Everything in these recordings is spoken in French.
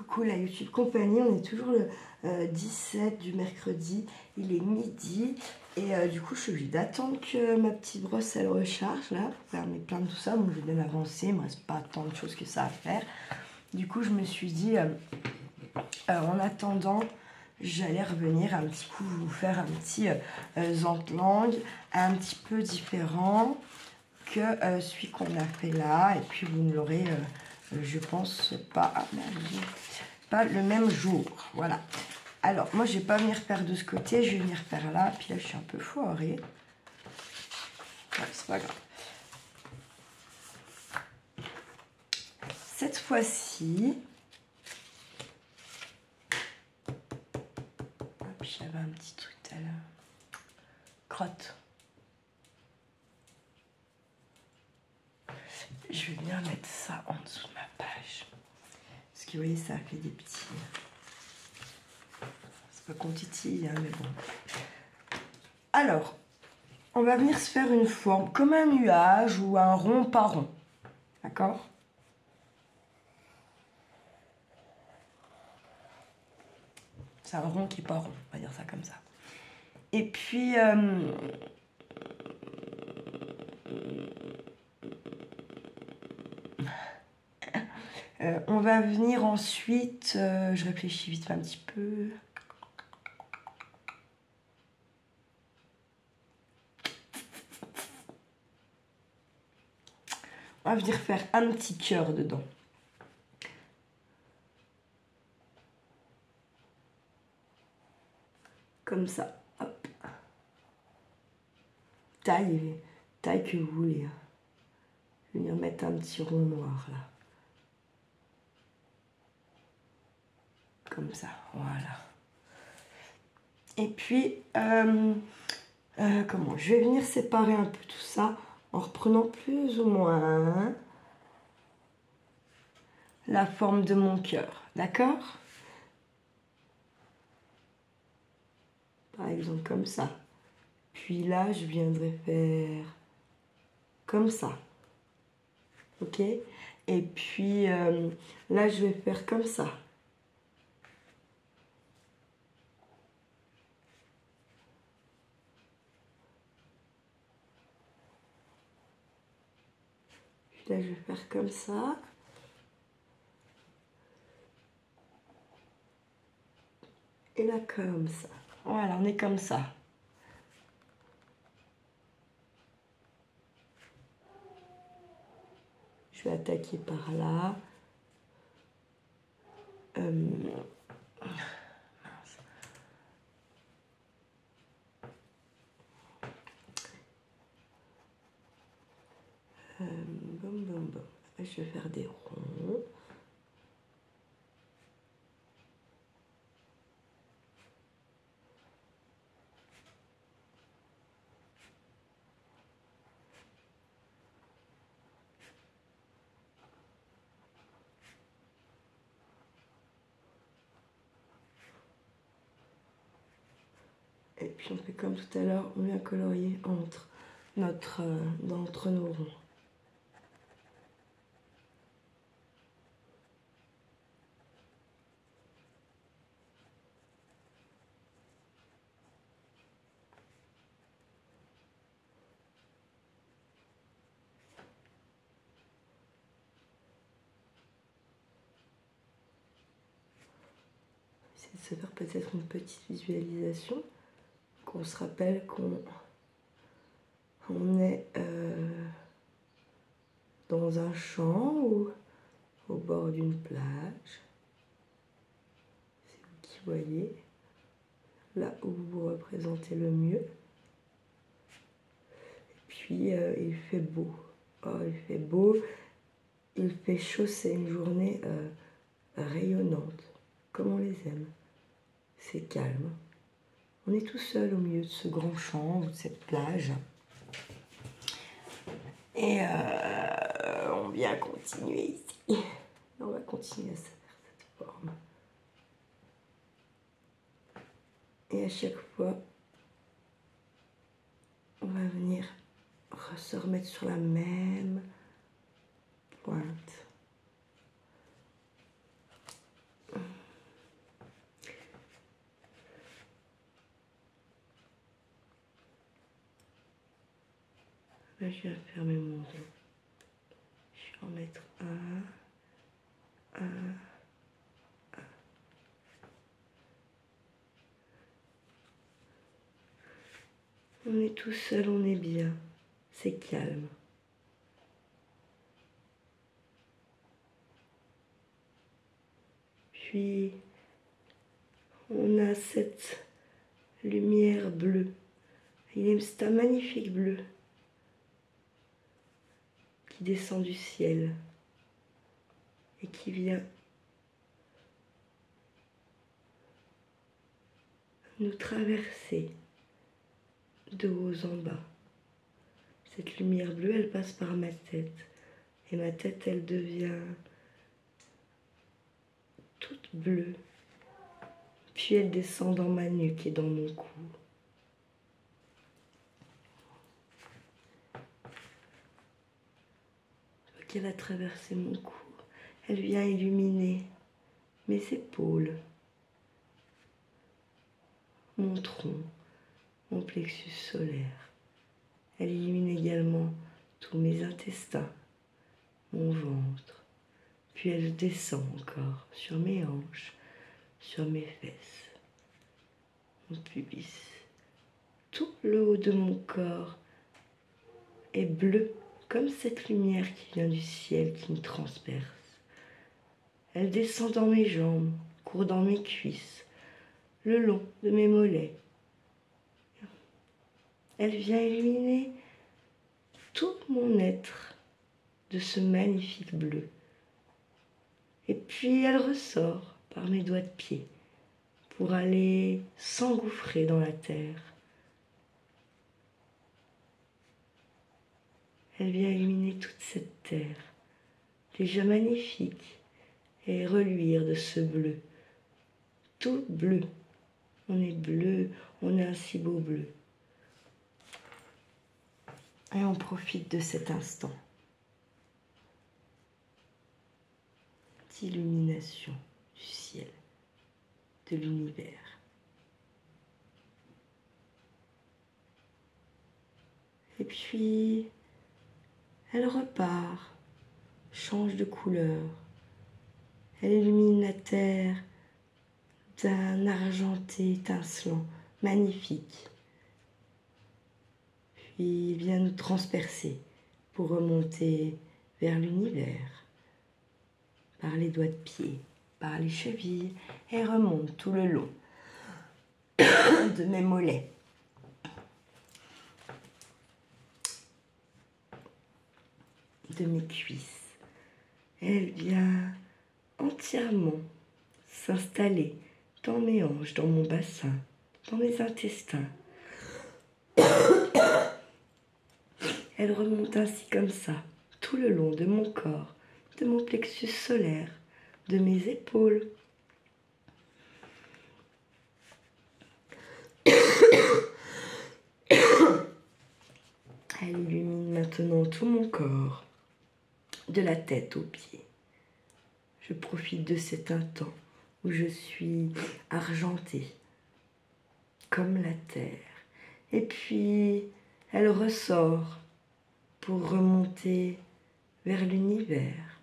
Coucou la YouTube compagnie, on est toujours le 17 du mercredi, il est midi et du coup je suis obligée d'attendre que ma petite brosse elle recharge là pour faire mes plaintes tout ça, donc je vais bien avancer, il me reste pas tant de choses que ça à faire. Du coup je me suis dit en attendant j'allais revenir un petit coup vous faire un petit Zantlang un petit peu différent que celui qu'on a fait là, et puis vous ne l'aurez je pense pas le même jour, voilà. Alors moi je vais pas venir faire de ce côté, je vais venir faire là, puis là je suis un peu foirée, ouais, c'est pas grave. Cette fois-ci, j'avais un petit truc tout à l'heure, crotte. Je vais venir mettre ça en dessous de ma page, parce que vous voyez ça fait des petits, c'est pas qu'on titille hein, mais bon. Alors on va venir se faire une forme comme un nuage ou un rond par rond, d'accord? C'est un rond qui est pas rond, on va dire ça comme ça. Et puis on va venir ensuite, je réfléchis vite fait un petit peu. On va venir faire un petit cœur dedans. Comme ça, hop. Taille que vous voulez. Je vais venir mettre un petit rond noir là. Comme ça, voilà. Et puis, comment? Je vais venir séparer un peu tout ça en reprenant plus ou moins la forme de mon cœur, d'accord? Par exemple comme ça. Puis là, je viendrai faire comme ça. Ok? Et puis là, je vais faire comme ça. Puis là, je vais faire comme ça. Et là, comme ça. Voilà, on est comme ça. Je vais attaquer par là. Boum, boum, boum. Je vais faire des ronds. Et puis on fait comme tout à l'heure, on vient colorier entre nos ronds. C'est de se faire peut-être une petite visualisation, qu'on se rappelle qu'on est dans un champ ou au bord d'une plage. C'est vous qui voyez, là où vous vous représentez le mieux. Et puis il fait beau. Oh, il fait beau, il fait chaud, c'est une journée rayonnante, comme on les aime. C'est calme. On est tout seul au milieu de ce grand champ, de cette plage. Et on vient continuer ici. On va continuer à faire cette forme. Et à chaque fois, on va venir se remettre sur la même pointe. Là, je viens fermer mon rond. Je vais en mettre un. On est tout seul, on est bien. C'est calme. Puis, on a cette lumière bleue. C'est un magnifique bleu qui descend du ciel et qui vient nous traverser de haut en bas. Cette lumière bleue, elle passe par ma tête. Et ma tête, elle devient toute bleue. Puis elle descend dans ma nuque et dans mon cou. Je vois qu'elle a traversé mon cou. Elle vient illuminer mes épaules, mon tronc, mon plexus solaire. Elle illumine également tous mes intestins, mon ventre. Puis elle descend encore sur mes hanches, sur mes fesses, mon pubis. Tout le haut de mon corps est bleu, comme cette lumière qui vient du ciel, qui me transperce. Elle descend dans mes jambes, court dans mes cuisses, le long de mes mollets. Elle vient illuminer tout mon être de ce magnifique bleu. Et puis elle ressort par mes doigts de pied pour aller s'engouffrer dans la terre. Elle vient illuminer toute cette terre, déjà magnifique, et reluire de ce bleu. Tout bleu. On est bleu, on est un si beau bleu. Et on profite de cet instant d'illumination du ciel, de l'univers. Et puis, elle repart, change de couleur. Elle illumine la terre d'un argenté étincelant, magnifique. Puis il vient nous transpercer pour remonter vers l'univers, par les doigts de pied, par les chevilles, et remonte tout le long de mes mollets. De mes cuisses. Elle vient entièrement s'installer dans mes hanches, dans mon bassin, dans mes intestins. Elle remonte ainsi comme ça, tout le long de mon corps, de mon plexus solaire, de mes épaules. Elle illumine maintenant tout mon corps, de la tête aux pieds. Je profite de cet instant où je suis argentée, comme la terre. Et puis, elle ressort pour remonter vers l'univers.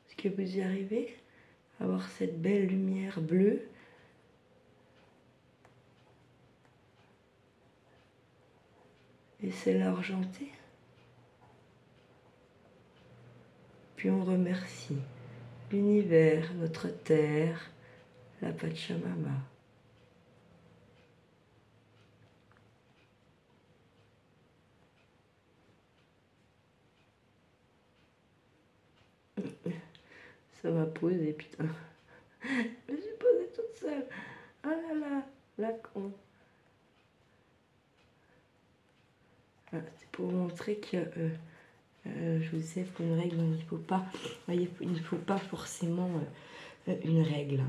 Est-ce que vous y arrivez à voir cette belle lumière bleue ? Et celle argentée. Puis on remercie l'univers, notre terre, la Pachamama. Ça m'a posé, putain. Je me suis posée toute seule. Ah là là, la con. Ah, c'est pour vous montrer que je vous disais qu'une règle, il ne faut pas, voyez, il ne faut pas forcément une règle.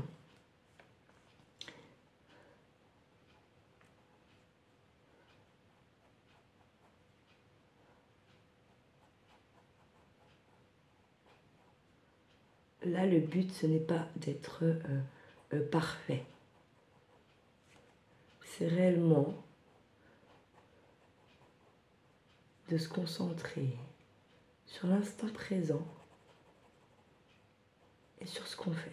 Là, le but, ce n'est pas d'être parfait. C'est réellement de se concentrer sur l'instant présent et sur ce qu'on fait.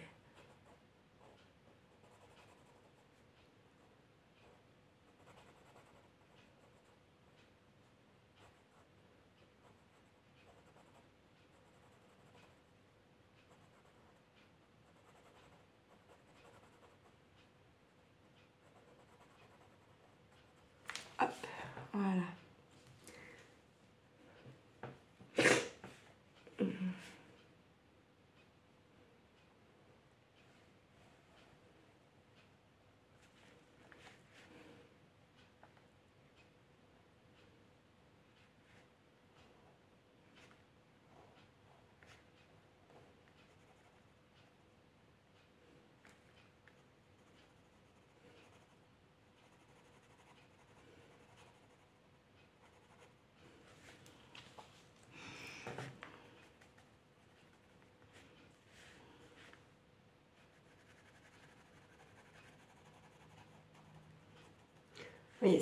Hop, voilà.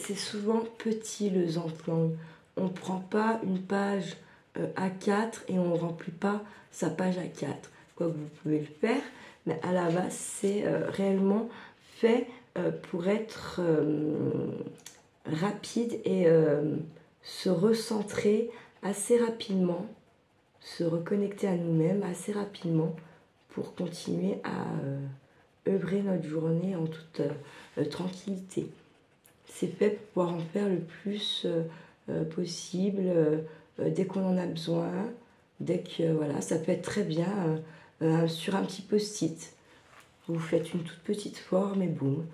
C'est souvent petit le Zantlang. On ne prend pas une page A4 et on ne remplit pas sa page A4. Quoique vous pouvez le faire, mais à la base, c'est réellement fait pour être rapide et se recentrer assez rapidement, se reconnecter à nous-mêmes assez rapidement pour continuer à œuvrer notre journée en toute tranquillité. C'est fait pour pouvoir en faire le plus possible dès qu'on en a besoin, dès que voilà, ça peut être très bien sur un petit post-it. Vous faites une toute petite forme et boum,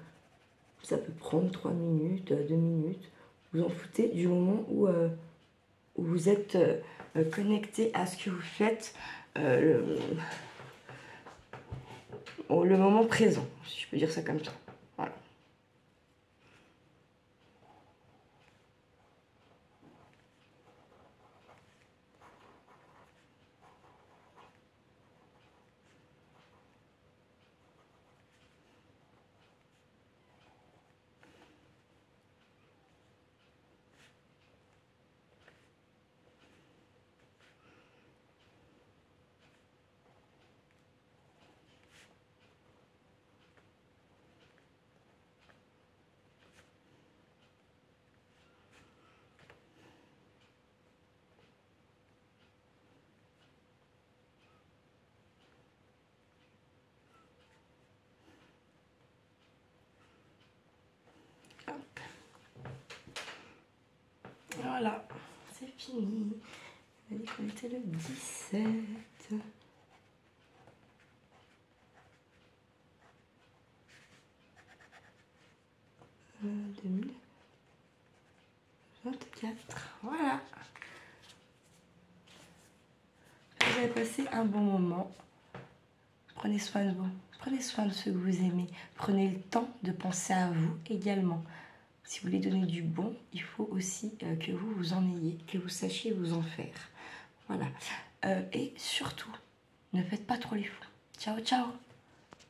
ça peut prendre 3 minutes, 2 minutes. Vous en foutez du moment où vous êtes connecté à ce que vous faites, le moment présent, si je peux dire ça comme ça. Voilà. Voilà, c'est fini. On a dit qu'on était le 17. 2024. Voilà. Vous avez passé un bon moment. Prenez soin de vous. Prenez soin de ceux que vous aimez. Prenez le temps de penser à vous également. Si vous voulez donner du bon, il faut aussi que vous en ayez, que vous sachiez vous en faire. Voilà. Et surtout, ne faites pas trop les fous. Ciao, ciao!